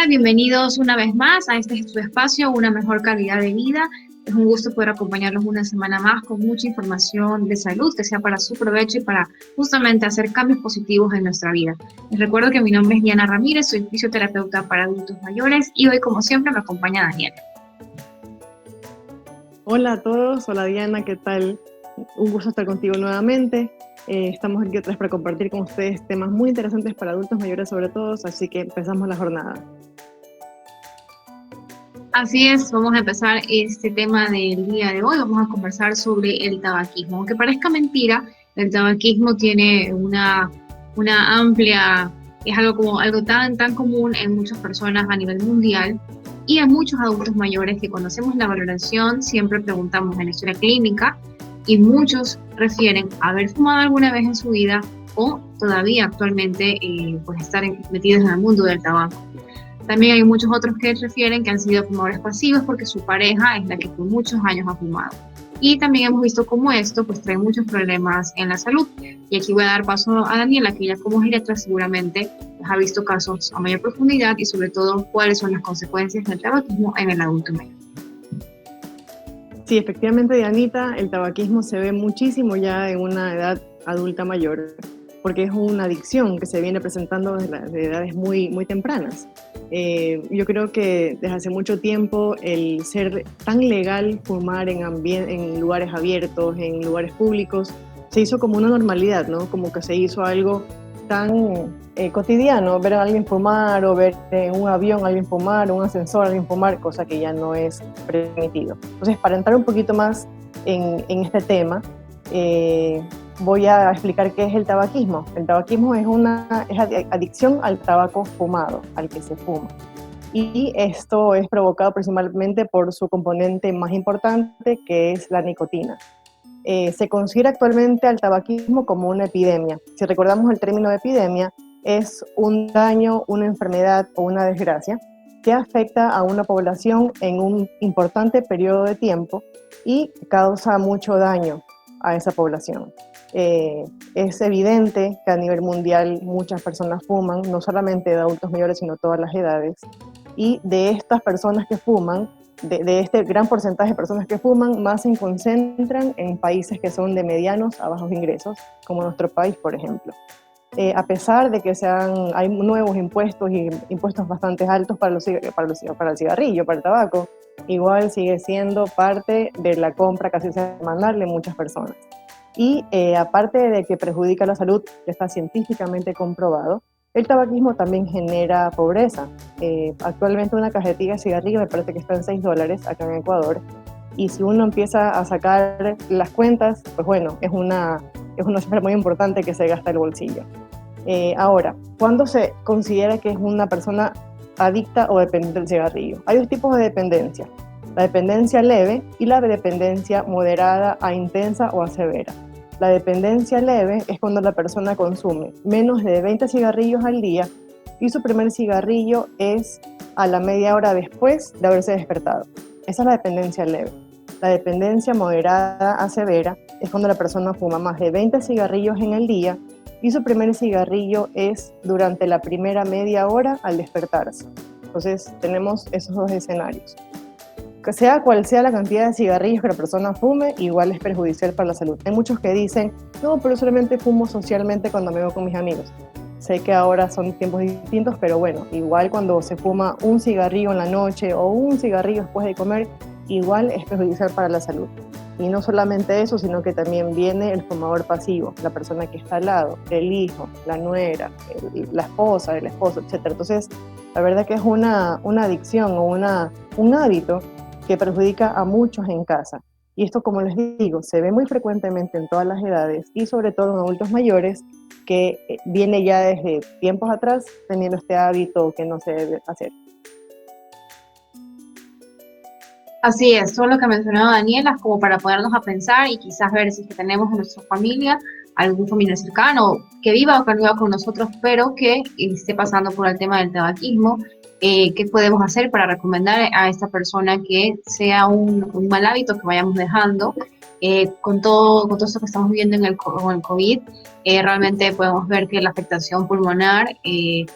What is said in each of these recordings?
tal? Bienvenidos una vez más a este su espacio, Una Mejor Calidad de Vida. Es un gusto poder acompañarlos una semana más con mucha información de salud que sea para su provecho y para justamente hacer cambios positivos en nuestra vida. Les recuerdo que mi nombre es Diana Ramírez, soy fisioterapeuta para adultos mayores y hoy, como siempre, me acompaña Daniel. Hola a todos, hola Diana, ¿qué tal? Un gusto estar contigo nuevamente. Estamos aquí otra vez para compartir con ustedes temas muy interesantes para adultos mayores sobre todo, así que empezamos la jornada. Así es, vamos a empezar este tema del día de hoy. Vamos a conversar sobre el tabaquismo. Aunque parezca mentira, el tabaquismo tiene una amplia, es algo tan común en muchas personas a nivel mundial y en muchos adultos mayores que cuando hacemos la valoración siempre preguntamos en la historia clínica y muchos refieren haber fumado alguna vez en su vida o todavía actualmente pues estar metidos en el mundo del tabaco. También hay muchos otros que refieren que han sido fumadores pasivos porque su pareja es la que por muchos años ha fumado. Y también hemos visto cómo esto pues trae muchos problemas en la salud. Y aquí voy a dar paso a Daniela, que ella como geriatra seguramente pues, ha visto casos a mayor profundidad y sobre todo cuáles son las consecuencias del tabaquismo en el adulto mayor. Sí, efectivamente, Dianita, el tabaquismo se ve muchísimo ya en una edad adulta mayor, porque es una adicción que se viene presentando desde edades muy tempranas. Yo creo que desde hace mucho tiempo el ser tan legal fumar en lugares abiertos, en lugares públicos, se hizo como una normalidad, ¿no? Como que se hizo algo tan cotidiano, ver a alguien fumar o ver en un avión a alguien fumar, un ascensor a alguien fumar, cosa que ya no es permitido. Entonces, para entrar un poquito más en este tema, voy a explicar qué es el tabaquismo. El tabaquismo es adicción al tabaco fumado, al que se fuma. Y esto es provocado principalmente por su componente más importante, que es la nicotina. Se considera actualmente al tabaquismo como una epidemia. Si recordamos el término de epidemia, es un daño, una enfermedad o una desgracia que afecta a una población en un importante periodo de tiempo y causa mucho daño a esa población. Es evidente que a nivel mundial muchas personas fuman, no solamente de adultos mayores, sino todas las edades. Y de estas personas que fuman, de este gran porcentaje de personas que fuman, más se concentran en países que son de medianos a bajos ingresos, como nuestro país, por ejemplo. A pesar de que hay nuevos impuestos y impuestos bastante altos para el cigarrillo, para el tabaco, igual sigue siendo parte de la compra casi semanal de muchas personas. Y aparte de que perjudica la salud, que está científicamente comprobado, el tabaquismo también genera pobreza. Actualmente una cajetilla de cigarrillo me parece que está en $6 acá en Ecuador. Y si uno empieza a sacar las cuentas, pues bueno, es una cifra muy importante que se gasta el bolsillo. Ahora, ¿cuándo se considera que es una persona adicta o dependiente del cigarrillo? Hay dos tipos de dependencia: la dependencia leve y la dependencia moderada a intensa o a severa. La dependencia leve es cuando la persona consume menos de 20 cigarrillos al día y su primer cigarrillo es a la media hora después de haberse despertado. Esa es la dependencia leve. La dependencia moderada a severa es cuando la persona fuma más de 20 cigarrillos en el día y su primer cigarrillo es durante la primera media hora al despertarse. Entonces tenemos esos dos escenarios. Que sea cual sea la cantidad de cigarrillos que la persona fume, igual es perjudicial para la salud. Hay muchos que dicen, no, pero solamente fumo socialmente cuando me veo con mis amigos. Sé que ahora son tiempos distintos, pero bueno, igual cuando se fuma un cigarrillo en la noche o un cigarrillo después de comer, igual es perjudicial para la salud. Y no solamente eso, sino que también viene el fumador pasivo, la persona que está al lado, el hijo, la nuera, la esposa, el esposo, etc. Entonces, la verdad que es una adicción o un hábito que perjudica a muchos en casa. Y esto, como les digo, se ve muy frecuentemente en todas las edades y sobre todo en adultos mayores que viene ya desde tiempos atrás teniendo este hábito que no se debe hacer. Así es, todo lo que mencionaba Daniela, como para ponernos a pensar y quizás ver si es que tenemos en nuestra familia algún familiar cercano que viva o que no viva con nosotros, pero que esté pasando por el tema del tabaquismo. ¿Qué podemos hacer para recomendar a esta persona que sea un mal hábito que vayamos dejando? Con todo esto que estamos viviendo con el COVID, realmente podemos ver que la afectación pulmonar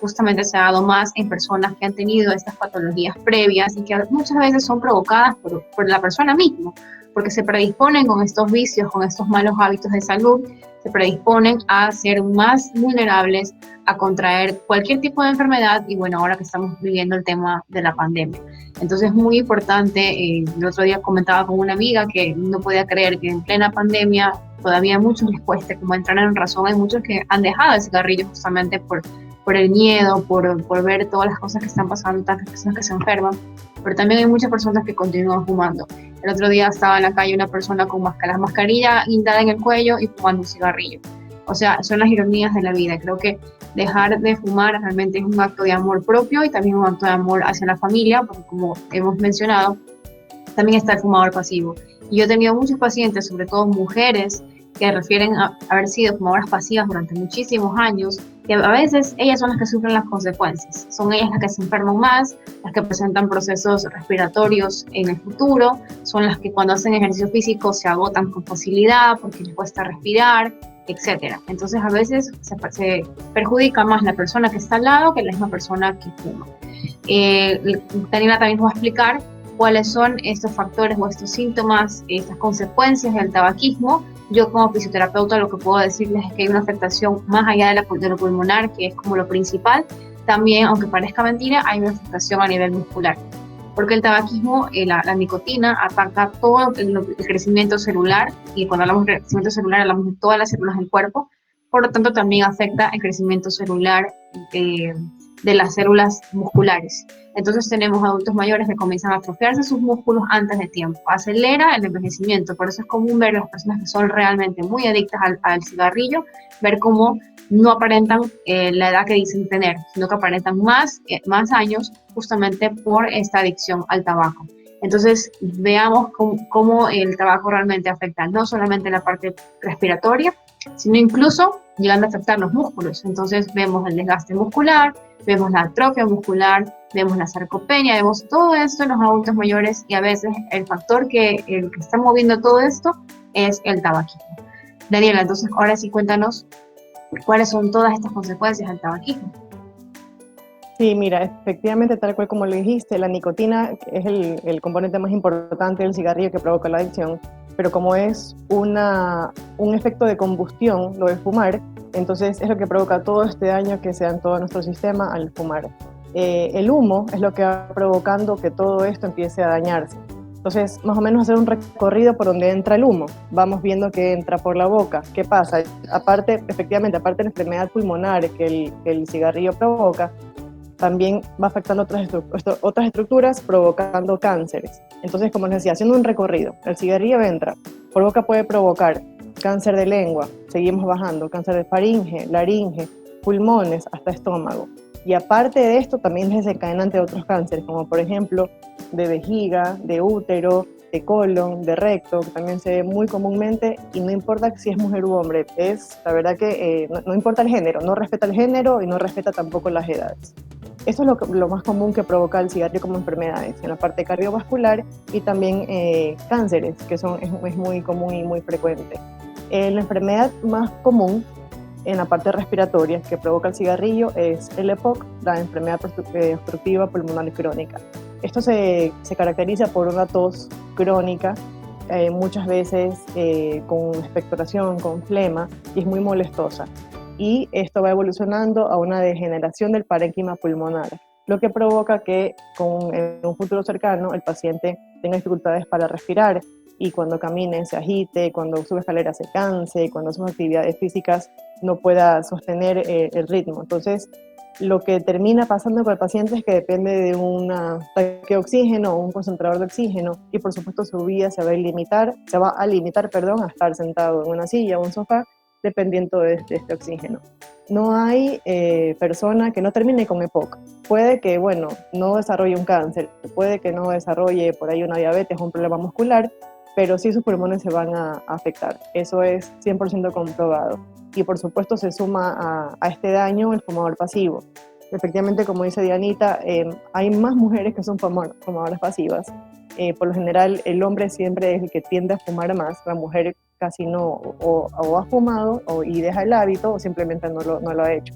justamente se ha dado más en personas que han tenido estas patologías previas y que muchas veces son provocadas por la persona misma, porque se predisponen con estos vicios, con estos malos hábitos de salud, se predisponen a ser más vulnerables a contraer cualquier tipo de enfermedad y bueno, ahora que estamos viviendo el tema de la pandemia. Entonces es muy importante, el otro día comentaba con una amiga que no podía creer que en plena pandemia todavía a muchos les cueste como entrar en razón. Hay muchos que han dejado el cigarrillo justamente por el miedo, por ver todas las cosas que están pasando, tantas personas que se enferman, pero también hay muchas personas que continúan fumando. El otro día estaba en la calle una persona con mascarilla guindada en el cuello y fumando un cigarrillo. O sea, son las ironías de la vida. Creo que dejar de fumar realmente es un acto de amor propio y también un acto de amor hacia la familia, porque como hemos mencionado, también está el fumador pasivo. Y yo he tenido muchos pacientes, sobre todo mujeres, que refieren a haber sido fumadoras pasivas durante muchísimos años, que a veces ellas son las que sufren las consecuencias. Son ellas las que se enferman más, las que presentan procesos respiratorios en el futuro, son las que cuando hacen ejercicio físico se agotan con facilidad porque les cuesta respirar, etcétera. Entonces a veces se perjudica más la persona que está al lado que la misma persona que fuma. Daniela también nos va a explicar cuáles son estos factores o estos síntomas, estas consecuencias del tabaquismo. Yo como fisioterapeuta lo que puedo decirles es que hay una afectación más allá de lo pulmonar, que es como lo principal. También, aunque parezca mentira, hay una afectación a nivel muscular. Porque el tabaquismo, la nicotina, ataca todo el crecimiento celular, y cuando hablamos de crecimiento celular hablamos de todas las células del cuerpo, por lo tanto también afecta el crecimiento celular de las células musculares. Entonces tenemos adultos mayores que comienzan a atrofiarse sus músculos antes de tiempo, acelera el envejecimiento, por eso es común ver a las personas que son realmente muy adictas al cigarrillo, ver cómo no aparentan la edad que dicen tener, sino que aparentan más años justamente por esta adicción al tabaco. Entonces veamos cómo el tabaco realmente afecta no solamente la parte respiratoria, sino incluso llegando a afectar los músculos. Entonces vemos el desgaste muscular, vemos la atrofia muscular, vemos la sarcopenia, vemos todo esto en los adultos mayores y a veces el factor el que está moviendo todo esto es el tabaquismo. Daniela, entonces ahora sí cuéntanos cuáles son todas estas consecuencias del tabaquismo. Sí, mira, efectivamente, tal cual como lo dijiste, la nicotina es el componente más importante del cigarrillo que provoca la adicción, pero como es un efecto de combustión, lo de fumar, entonces es lo que provoca todo este daño que se da en todo nuestro sistema al fumar. El humo es lo que va provocando que todo esto empiece a dañarse. Entonces, más o menos hacer un recorrido por donde entra el humo. Vamos viendo que entra por la boca. ¿Qué pasa? Efectivamente, aparte de la enfermedad pulmonar que el cigarrillo provoca, también va afectando otras estructuras, provocando cánceres. Entonces, como les decía, haciendo un recorrido, el cigarrillo entra, por boca puede provocar cáncer de lengua, seguimos bajando, cáncer de faringe, laringe, pulmones, hasta estómago. Y aparte de esto, también es desencadenante de otros cánceres, como por ejemplo de vejiga, de útero, de colon, de recto, que también se ve muy comúnmente, y no importa si es mujer u hombre, la verdad que no importa el género, no respeta el género y no respeta tampoco las edades. Eso es lo más común que provoca el cigarrillo como enfermedades, en la parte cardiovascular y también cánceres, que es muy común y muy frecuente. La enfermedad más común en la parte respiratoria que provoca el cigarrillo es el EPOC, la enfermedad obstructiva pulmonar crónica. Esto se caracteriza por una tos crónica, muchas veces con expectoración, con flema, y es muy molestosa. Y esto va evolucionando a una degeneración del parénquima pulmonar, lo que provoca que en un futuro cercano el paciente tenga dificultades para respirar y cuando camine se agite, cuando sube escaleras se canse, cuando hace actividades físicas no pueda sostener el ritmo. Entonces, lo que termina pasando con el paciente es que depende de un tanque de oxígeno o un concentrador de oxígeno y por supuesto su vida se va a limitar, a estar sentado en una silla o un sofá dependiendo de este oxígeno. No hay persona que no termine con EPOC. Puede que, no desarrolle un cáncer, puede que no desarrolle por ahí una diabetes o un problema muscular, pero sí sus pulmones se van a afectar. Eso es 100% comprobado. Y por supuesto se suma a este daño el fumador pasivo. Efectivamente, como dice Dianita, hay más mujeres que son fumadoras pasivas. Por lo general, el hombre siempre es el que tiende a fumar más, la mujer casi no, o ha fumado y deja el hábito, o simplemente no lo ha hecho.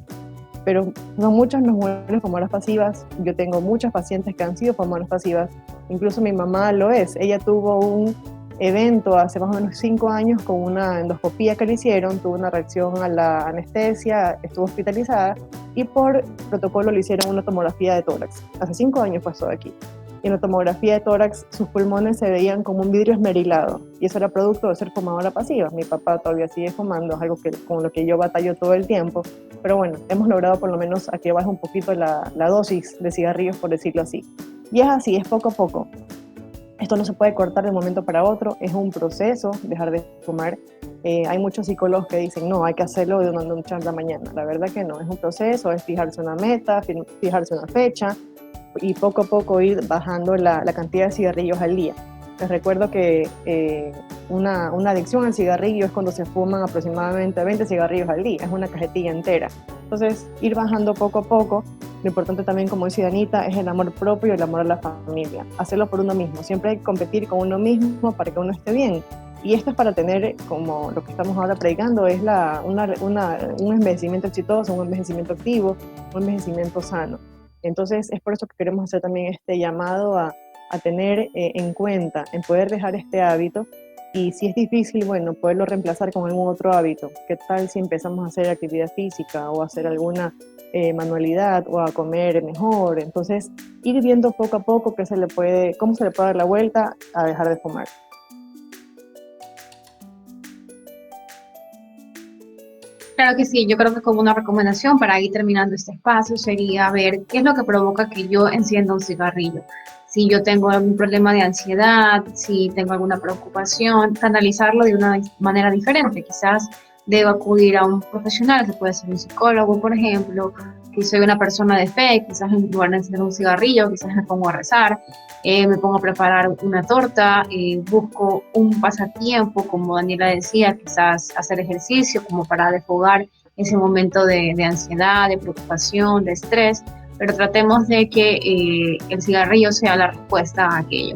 Pero no muchas nos vuelven fumadoras pasivas. Yo tengo muchas pacientes que han sido fumadoras pasivas, incluso mi mamá lo es. Ella tuvo un evento hace más o menos 5 años con una endoscopía que le hicieron, tuvo una reacción a la anestesia, estuvo hospitalizada y por protocolo le hicieron una tomografía de tórax. Hace 5 años pasó aquí. Y en la tomografía de tórax sus pulmones se veían como un vidrio esmerilado y eso era producto de ser fumadora pasiva. Mi papá todavía sigue fumando, es algo con lo que yo batallo todo el tiempo, pero bueno, hemos logrado por lo menos a que baje un poquito la dosis de cigarrillos, por decirlo así. Y es así, es poco a poco. Esto no se puede cortar de un momento para otro, es un proceso dejar de fumar. Hay muchos psicólogos que dicen, no, hay que hacerlo de una noche a la mañana. La verdad que no, es un proceso, es fijarse una meta, fijarse una fecha, y poco a poco ir bajando la cantidad de cigarrillos al día. Les recuerdo que una adicción al cigarrillo es cuando se fuman aproximadamente 20 cigarrillos al día, es una cajetilla entera. Entonces, ir bajando poco a poco. Lo importante también, como dice Anita, es el amor propio y el amor a la familia. Hacerlo por uno mismo. Siempre hay que competir con uno mismo para que uno esté bien. Y esto es para tener, como lo que estamos ahora predicando, es un envejecimiento exitoso, un envejecimiento activo, un envejecimiento sano. Entonces es por eso que queremos hacer también este llamado a tener en cuenta, en poder dejar este hábito y si es difícil, bueno, poderlo reemplazar con algún otro hábito. ¿Qué tal si empezamos a hacer actividad física o a hacer alguna manualidad o a comer mejor? Entonces ir viendo poco a poco cómo se le puede dar la vuelta a dejar de fumar. Claro que sí, yo creo que como una recomendación para ir terminando este espacio sería ver qué es lo que provoca que yo encienda un cigarrillo. Si yo tengo algún problema de ansiedad, si tengo alguna preocupación, analizarlo de una manera diferente. Quizás debo acudir a un profesional, que puede ser un psicólogo, por ejemplo. Si soy una persona de fe, quizás en lugar de encender un cigarrillo, quizás me pongo a rezar, me pongo a preparar una torta, busco un pasatiempo, como Daniela decía, quizás hacer ejercicio como para desfogar ese momento de ansiedad, de preocupación, de estrés, pero tratemos de que el cigarrillo sea la respuesta a aquello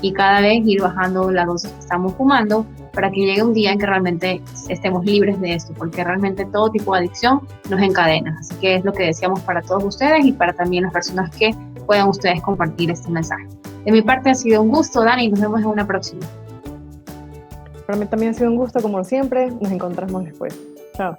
y cada vez ir bajando la dosis que estamos fumando para que llegue un día en que realmente estemos libres de esto, porque realmente todo tipo de adicción nos encadena. Así que es lo que deseamos para todos ustedes y para también las personas que puedan ustedes compartir este mensaje. De mi parte ha sido un gusto, Dani, y nos vemos en una próxima. Para mí también ha sido un gusto, como siempre. Nos encontramos después. Chao.